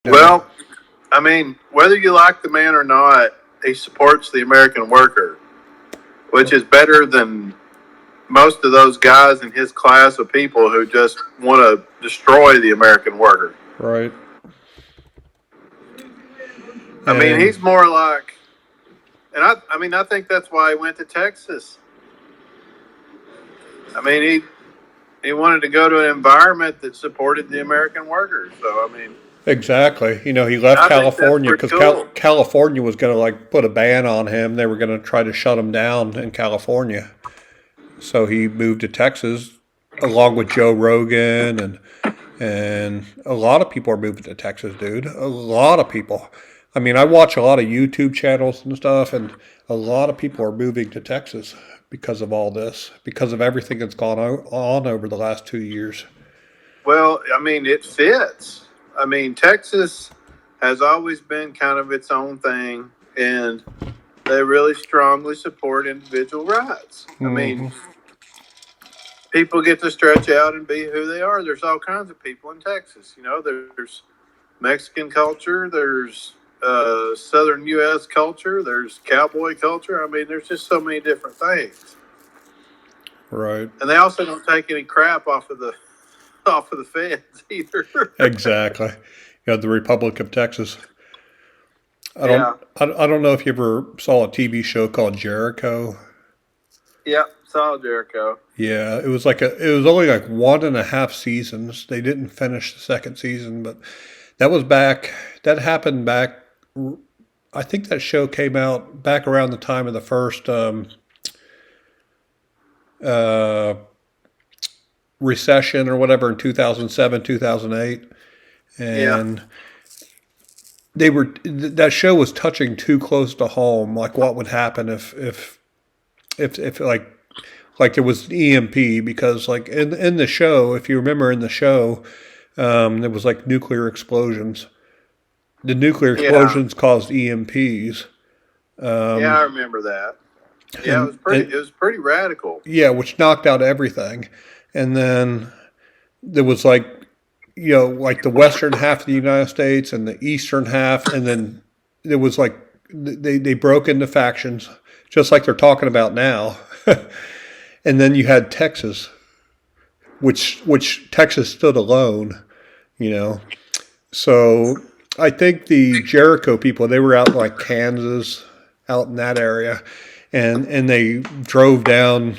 Well, I mean, whether you like the man or not, he supports the American worker, which is better than most of those guys in his class of people who just want to destroy the American worker. Right. I mean, And he's more like, and I mean, I think that's why he went to Texas. I mean, he wanted to go to an environment that supported the American workers. So, I mean, exactly. He left I think that's California pretty because cool. California was going to like put a ban on him. They were going to try to shut him down in California. So he moved to Texas along with Joe Rogan and a lot of people are moving to Texas, dude. A lot of people. I mean, I watch a lot of YouTube channels and stuff, and a lot of people are moving to Texas because of all this, because of everything that's gone on over the last 2 years. Well, I mean, it fits. I mean, Texas has always been kind of its own thing, and they really strongly support individual rights. I mean, Hmm. people get to stretch out and be who they are. There's all kinds of people in Texas. There's Mexican culture, there's Southern U.S. culture, there's cowboy culture. I mean, there's just so many different things, Right. and they also don't take any crap off of the feds either. Exactly. The Republic of Texas. I don't. Yeah, I don't know if you ever saw a TV show called Jericho. yeah, solid Jericho. Yeah, it was like it was only like 1.5 seasons. They didn't finish the second season, but that was back. That happened back. I think that show came out back around the time of the first uh, recession or whatever in 2007, 2008, Yeah, and that show was touching too close to home. Like what would happen if like there was EMP because like in the show, if you remember in the show, there was like nuclear explosions. The nuclear yeah, explosions caused EMPs, yeah. I remember that. Yeah, it was pretty. and It was pretty radical. yeah, which knocked out everything. And then there was like like the western half of the United States and the eastern half, and then there was like they broke into factions, just like they're talking about now. And then you had Texas, which Texas stood alone, you know. So I think the Jericho people, they were out in like Kansas, out in that area, and they drove down.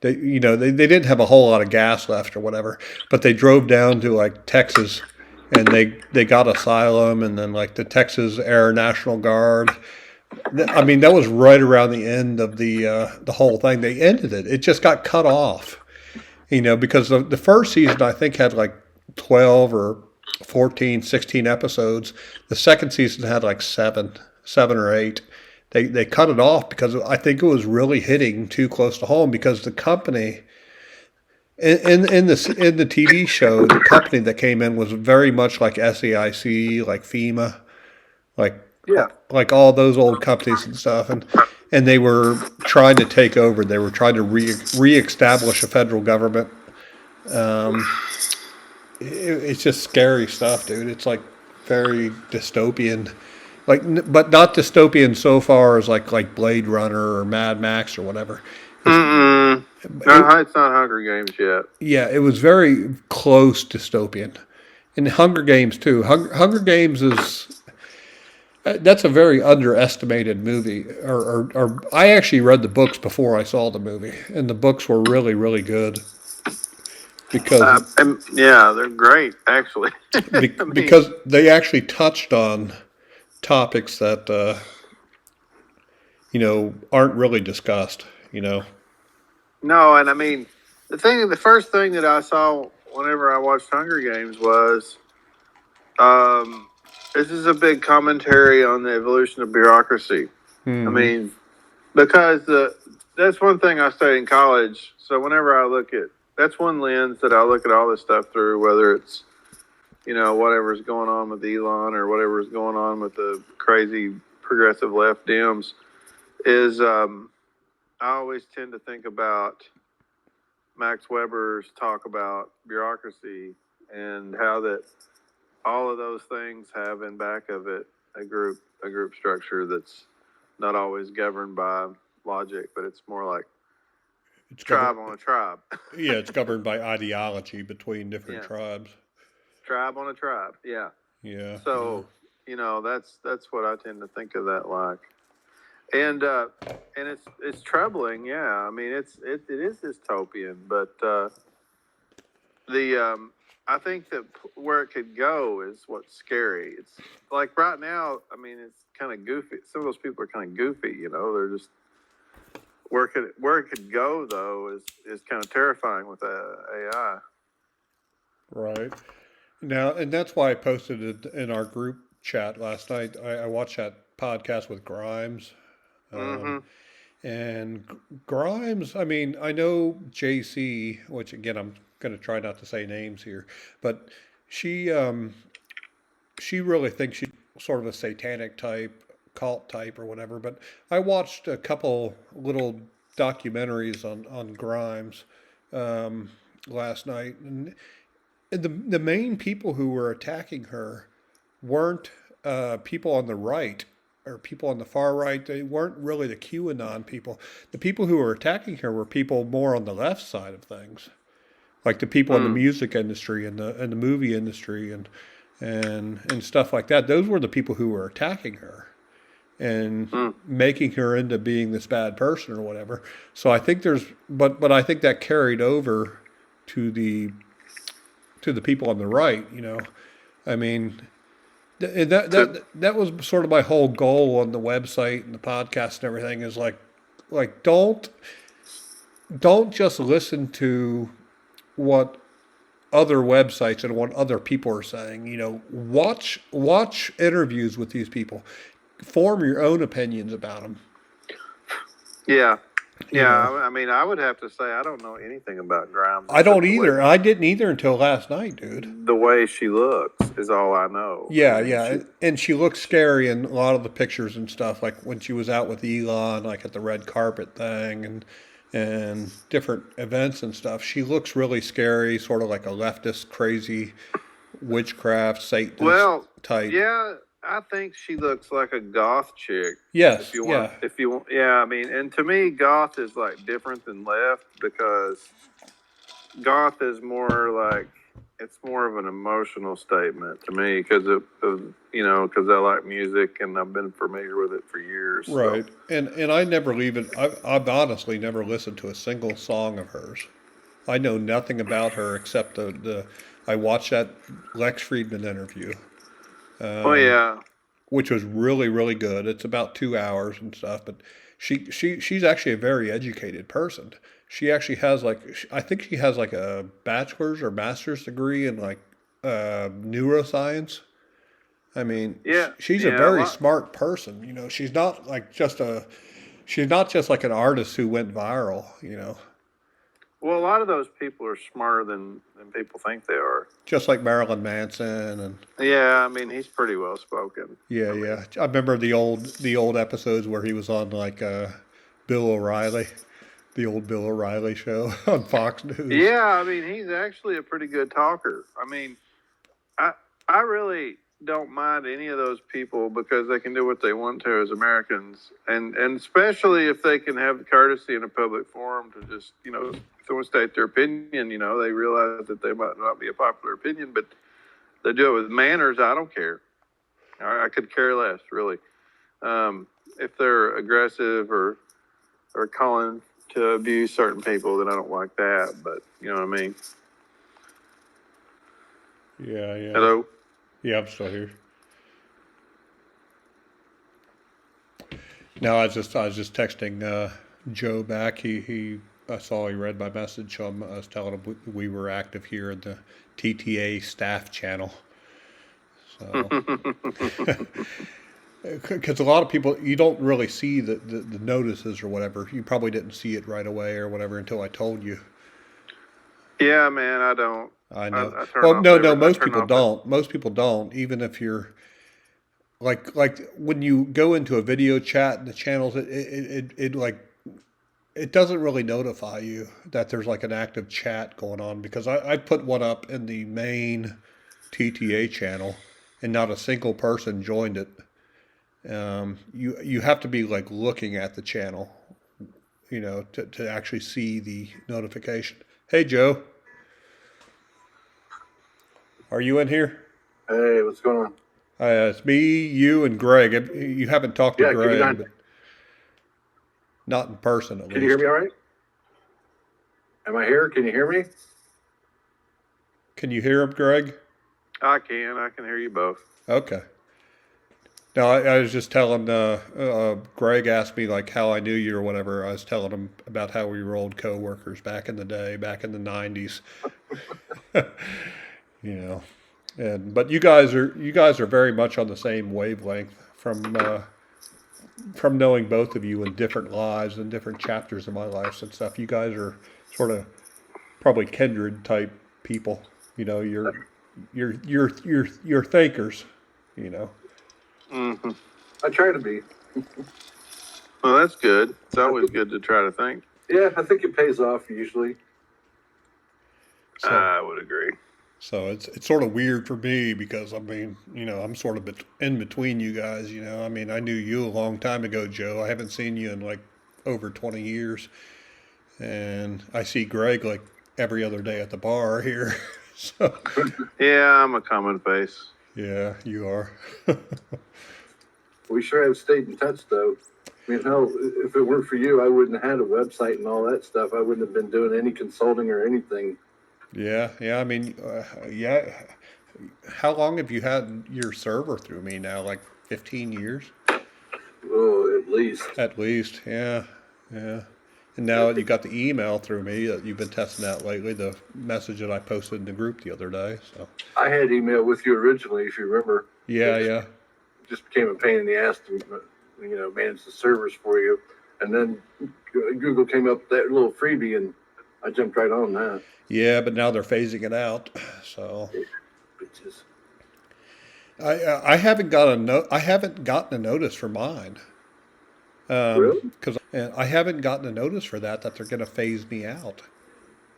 They didn't have a whole lot of gas left or whatever, but they drove down to like Texas, and they got asylum, and then like the Texas Air National Guard. I mean, that was right around the end of the whole thing. They ended it. It just got cut off, because the first season I think had like 12 or 14, 16 episodes. The second season had like seven or eight. They cut it off because I think it was really hitting too close to home because the company in the TV show, the company that came in was very much like SEIC, like FEMA, like Yeah. like all those old companies and stuff, and they were trying to take over. They were trying to reestablish a federal government. Um, it's just scary stuff, dude. It's like very dystopian, like but not dystopian so far as like Blade Runner or Mad Max or whatever. It's Mm-mm. it, No, it's not Hunger Games yet. yeah, it was very close dystopian, and Hunger Games too. Hunger Games is that's a very underestimated movie. Or I actually read the books before I saw the movie, and the books were really really good because And yeah, they're great actually. I mean, because they actually touched on topics that aren't really discussed. no, and I mean, the first thing that I saw whenever I watched Hunger Games was, um, this is a big commentary on the evolution of bureaucracy. I Hmm. mean, because that's one thing I studied in college. So whenever I look at, that's one lens that I look at all this stuff through, whether it's whatever's going on with Elon or whatever's going on with the crazy progressive left Dems, is I always tend to think about Max Weber's talk about bureaucracy and how that all of those things have in back of it a group structure that's not always governed by logic, but it's more like It's governed. tribe on a tribe. Yeah, it's governed by ideology between different Yeah, tribes. tribe on a tribe. Yeah. Yeah, yeah. So that's what I tend to think of that like, and it's troubling. Yeah, I mean it is dystopian, but the I think that where it could go is what's scary. It's like right now. I mean, it's kind of goofy. Some of those people are kind of goofy. They're just where it could go though is kind of terrifying with AI. Right. Now, and that's why I posted it in our group chat last night. I watched that podcast with Grimes. Um, Mm-hmm. and Grimes, I mean, I know JC, which again, I'm going to try not to say names here, but she, um, she really thinks she's sort of a satanic type, cult type, or whatever. But I watched a couple little documentaries on Grimes um, last night, and the main people who were attacking her weren't people on the right or people on the far right. They weren't really the QAnon people. The people who were attacking her were people more on the left side of things, like the people in the Mm. music industry and the movie industry and stuff like that. Those were the people who were attacking her and Mm. making her into being this bad person or whatever. So I think but I think that carried over to the people on the right. I mean, To that was sort of my whole goal on the website and the podcast and everything is like don't just listen to what other websites and what other people are saying. Watch interviews with these people, form your own opinions about them. Yeah. You Yeah, know, I mean, I would have to say I don't know anything about Grimes I don't except the way either. I didn't either until last night, dude. the way she looks is all I know. I Yeah, mean, yeah, and she looked scary in a lot of the pictures and stuff, like when she was out with Elon, like at the red carpet thing, and different events and stuff. She looks really scary, sort of like a leftist, crazy witchcraft Satanist well, type. yeah, I think she looks like a goth chick. Yes, yeah, If you want, yeah, I mean, and to me, goth is like different than left because goth is more like it's more of an emotional statement to me because because I like music and I've been familiar with it for years. So right. And I never even I've honestly never listened to a single song of hers. I know nothing about her except the I watched that Lex Friedman interview, oh um, yeah, which was really really good. It's about 2 hours and stuff, but she's actually a very educated person. She actually has I think she has like a bachelor's or master's degree in like neuroscience. I mean, yeah, she's a yeah. A very lot. smart person. She's not just like an artist who went viral. Well, a lot of those people are smarter than people think they are. Just like Marilyn Manson and Yeah, I mean, he's pretty well spoken. yeah, I mean, yeah. I remember the old episodes where he was on like Bill O'Reilly, the old Bill O'Reilly show on Fox News. yeah, I mean, he's actually a pretty good talker. I mean, I I really don't mind any of those people because they can do what they want to as Americans, and especially if they can have the courtesy in a public forum to just someone state their opinion. They realize that they might not be a popular opinion, but they do it with manners. I don't care. I could care less, really. If they're aggressive or calling to abuse certain people, then I don't like that. But you know what I mean. Yeah, yeah, Hello. yeah. I'm still here. No, I was just texting Joe back. He I saw he read my message, so I was telling him we were active here in the TTA staff channel. So, because a lot of people, you don't really see the notices or whatever. You probably didn't see it right away or whatever until I told you. Yeah, man. I don't. I I, know. I turn Well, off no, no, every. I most turn people off it. don't. Most people don't. Even if you're like when you go into a video chat and the channels, it like it doesn't really notify you that there's like an active chat going on because I put one up in the main TTA channel, and not a single person joined it. You have to be like looking at the channel, to actually see the notification. Hey Joe, are you in here? Hey, what's going on? It's me, you, and Greg. You haven't talked to Yeah, give me Greg, nine. but not in person at Can you hear least. me all right? Am I here? Can you hear me? Can you hear him, Greg? I can hear you both. Okay. No, I was just telling Greg asked me like how I knew you or whatever. I was telling him about how we were old coworkers back in the day, back in the '90s. you know, but you guys are very much on the same wavelength from knowing both of you in different lives and different chapters of my life and stuff. You guys are sort of probably kindred type people. You're thinkers. You know. Hmm. I try to be. Well, that's good. It's always good to try to think. Yeah, I think it pays off usually. So, I would agree. so it's sort of weird for me because I mean, I'm sort of in between you guys. I mean, I knew you a long time ago, Joe. I haven't seen you in like over 20 years, and I see Greg like every other day at the bar here. So, Yeah, I'm a common face. yeah, you are. We sure have stayed in touch though. I mean, hell, if it weren't for you, I wouldn't have had a website and all that stuff. I wouldn't have been doing any consulting or anything. Yeah, yeah. I mean, yeah. How long have you had your server through me now? Like 15 years? Oh, at least. At least, yeah, yeah. And now you got the email through me that you've been testing out lately, the message that I posted in the group the other day. So, I had email with you originally, if you remember. yeah, It yeah. just became a pain in the ass to, manage the servers for you. And then Google came up with that little freebie, and I jumped right on that. Yeah, but now they're phasing it out. So, Bitches. I haven't got a I haven't gotten a notice for mine. Really? Because I haven't gotten a notice for that they're going to phase me out.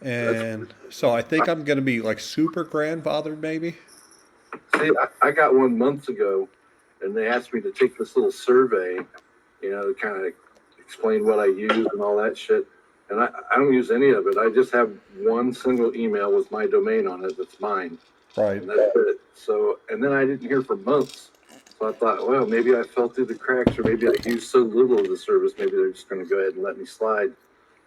That's And so I think I'm going to be like super grandfathered maybe. See, I got one months ago, and they asked me to take this little survey, to kind of explain what I use and all that shit. And I don't use any of it. I just have one single email with my domain on it that's mine, Right. and that's it. So, and then I didn't hear for months. So I thought, well, maybe I fell through the cracks, or maybe I used so little of the service, maybe they're just going to go ahead and let me slide.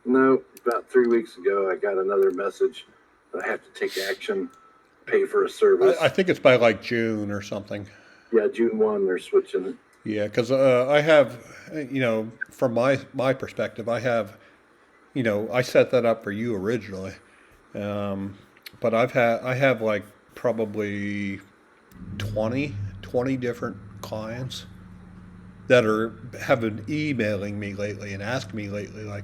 No, about 3 weeks ago, I got another message that I have to take action, pay for a service. I think it's by like June or something. Yeah, June 1, they're switching it. Yeah, because I have, from my perspective, I have, I set that up for you originally, but I have like probably 20 different clients that have been emailing me lately and asking me lately, like,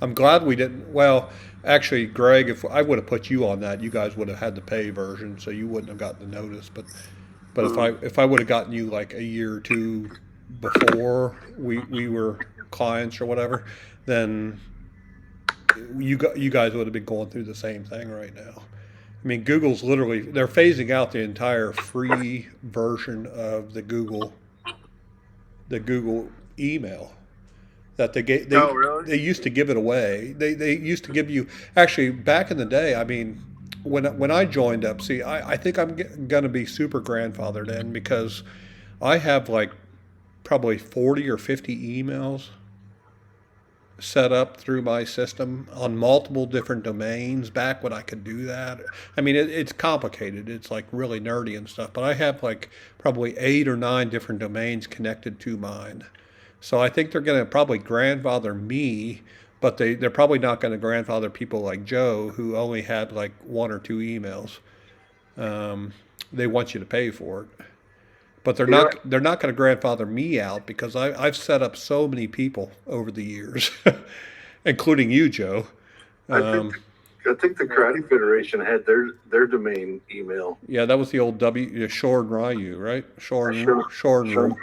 I'm glad we didn't. Well, actually, Greg, if I would have put you on that, you guys would have had the pay version, so you wouldn't have gotten the notice. But if I would have gotten you like a year or two before we were clients or whatever, then you guys would have been going through the same thing right now. I mean, Google's literally they're phasing out the entire free version of the Google email that Oh, really? they used to give it away. They used to give you actually back in the day. I mean, when I joined up, see, I think I'm gonna be super grandfathered in because I have like probably 40 or 50 emails set up through my system on multiple different domains back when I could do that. I mean, it's complicated. It's like really nerdy and stuff, but I have like probably 8 or 9 different domains connected to mine. So I think they're going to probably grandfather me, but they're probably not going to grandfather people like Joe who only had like 1 or 2 emails. They want you to pay for it. But they're You know, not they're not going to grandfather me out because I've set up so many people over the years, including you, Joe. I think I think the Karate Federation had their domain email. Yeah, that was the old Shore and Ryu, right? Shore Sure, and sure. Ryu.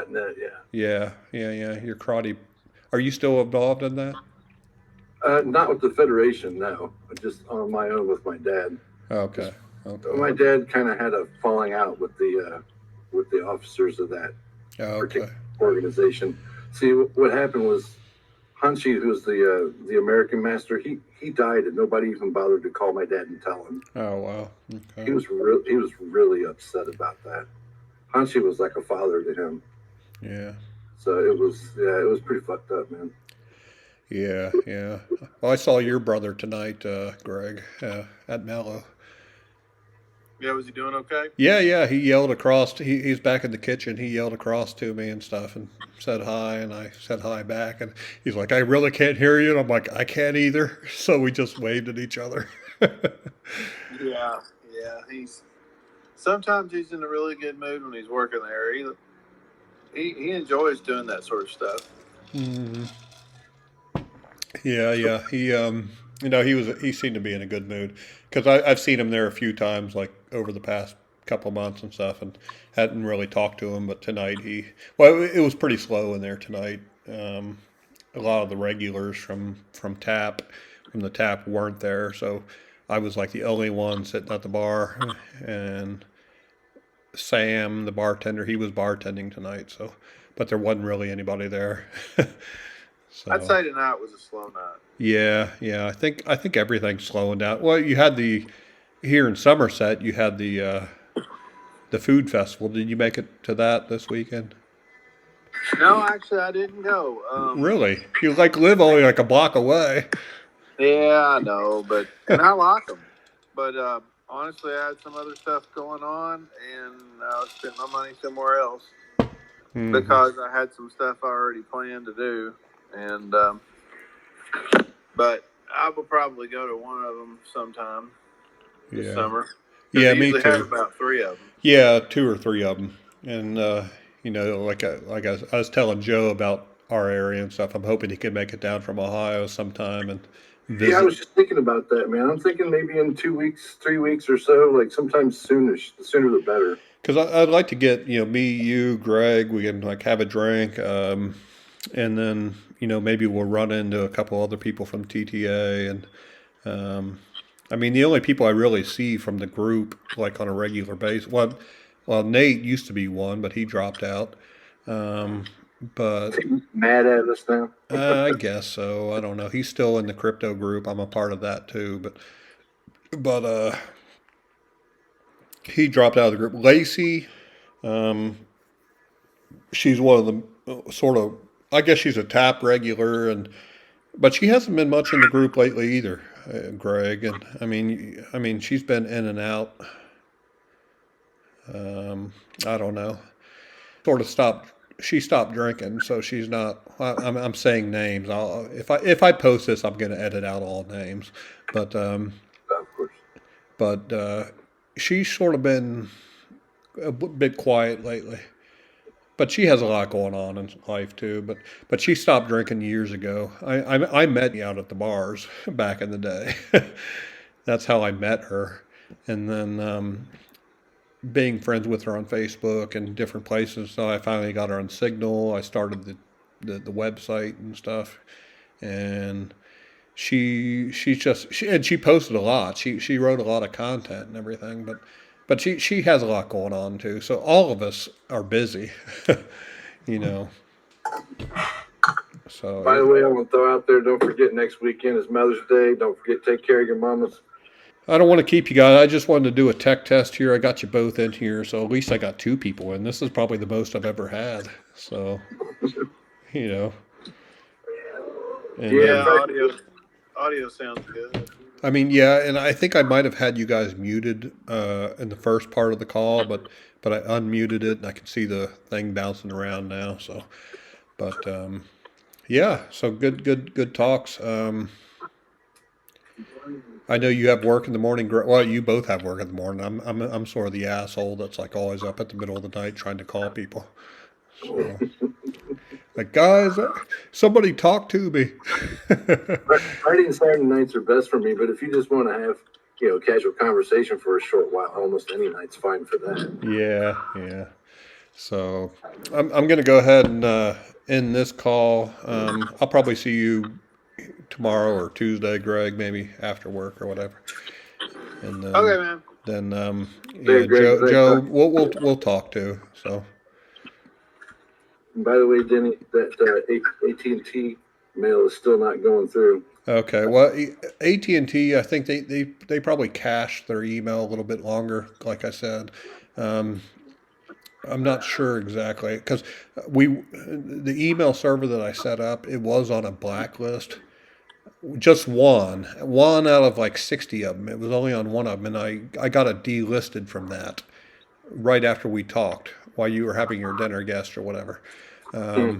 .net, yeah. Yeah, yeah, yeah. Your karate. Are you still involved in that? Not with the Federation, no. Just on my own with my dad. Okay, Okay. My dad kind of had a falling out with the officers of that Oh, okay. particular organization. See, what happened was Hunchy, who's the American master, he died, and nobody even bothered to call my dad and tell him. Oh, wow. He Okay. was he was really upset about that. Hunchy was like a father to him, Yeah. so it was pretty fucked up, man. Yeah. Yeah. Well, I saw your brother tonight, Greg, at Mellow. Yeah, was he doing okay? Yeah, yeah. He yelled across. He's back in the kitchen. He yelled across to me and stuff, and said hi, and I said hi back. And he's like, "I really can't hear you." And I'm like, "I can't either." So we just waved at each other. Yeah, yeah. Sometimes he's in a really good mood when he's working there. He enjoys doing that sort of stuff. Mhm. Yeah, yeah. He seemed to be in a good mood because I've seen him there a few times, like over the past couple months and stuff, and hadn't really talked to him. But tonight it was pretty slow in there tonight. A lot of the regulars from the tap weren't there, so I was like the only one sitting at the bar, and Sam, the bartender, he was bartending tonight, so but there wasn't really anybody there. I'd So say tonight was a slow night. yeah, yeah, I think everything's slowing down. Well, you had the here in Somerset, you had the food festival. Did you make it to that this weekend? No, actually, I didn't go. Really? You like live only like a block away. Yeah, I know, and I like them, but honestly, I had some other stuff going on, and I spent my money somewhere else Hmm. because I had some stuff I already planned to do, and but I will probably go to one of them sometime this Yeah. summer because Yeah, they me usually have too. about three of them. Yeah, two or three of them, and I was telling Joe about our area and stuff. I'm hoping he can make it down from Ohio sometime and Yeah, I visit. was just thinking about that, man. I'm thinking maybe in 2 weeks, 3 weeks or so, like sometime soonish. The sooner the better. Because I'd like to get me, you, Greg. We can like have a drink, and then maybe we'll run into a couple other people from TTA, and um, I mean the only people I really see from the group like on a regular basis. Well, Nate used to be one, but he dropped out. Um, but Mad at us now. I guess so. I don't know. He's still in the crypto group. I'm a part of that too, but he dropped out of the group. Lacey, um, she's one of the sort of. I guess she's a tap regular, and but she hasn't been much in the group lately either, Greg. And I mean, she's been in and out. I don't know. Sort of stopped. She stopped drinking, so she's not. I'm saying names. If I post this, I'm going to edit out all names. But Of course. but she's sort of been a bit quiet lately. But she has a lot going on in life too. But she stopped drinking years ago. I met you out at the bars back in the day. That's how I met her, and then being friends with her on Facebook and different places. So I finally got her on Signal. I started the website and stuff, and she posted a lot. She wrote a lot of content and everything, but she has a lot going on too. So all of us are busy, you know. So By the way, I want to throw out there, don't forget next weekend is Mother's Day. Don't forget to take care of your mamas. I don't want to keep you guys. I just wanted to do a tech test here. I got you both in here, so at least I got two people in. This is probably the most I've ever had. So, you know, and Yeah, Yeah, audio sounds good. I mean, yeah, and I think I might have had you guys muted in the first part of the call, but I unmuted it and I can see the thing bouncing around now. So, but yeah, so good talks. I know you have work in the morning. Well, you both have work in the morning. I'm sort of the asshole that's like always up at the middle of the night trying to call people. So, like, guys, somebody talk to me. Friday and Saturday nights are best for me, but if you just want to have, casual conversation for a short while, almost any night's fine for that. Yeah, yeah. So I'm going to go ahead and end this call. I'll probably see you tomorrow or Tuesday, Greg, maybe after work or whatever. And then Okay, man. then Hey, yeah, Greg, Joe, we'll talk to. So and by the way, Denny, that AT&T mail is still not going through. okay, well, AT&T, I think they probably cached their email a little bit longer. Like I said, um, I'm not sure exactly because the email server that I set up, it was on a blacklist. Just one out of like 60 of them. It was only on one of them, and I got it delisted from that right after we talked while you were having your dinner guest or whatever. Hmm.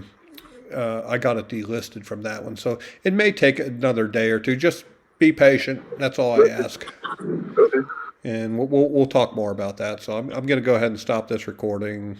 I got it delisted from that one, so it may take another day or two. Just be patient. That's all I ask, Okay. and we'll talk more about that. So I'm going to go ahead and stop this recording.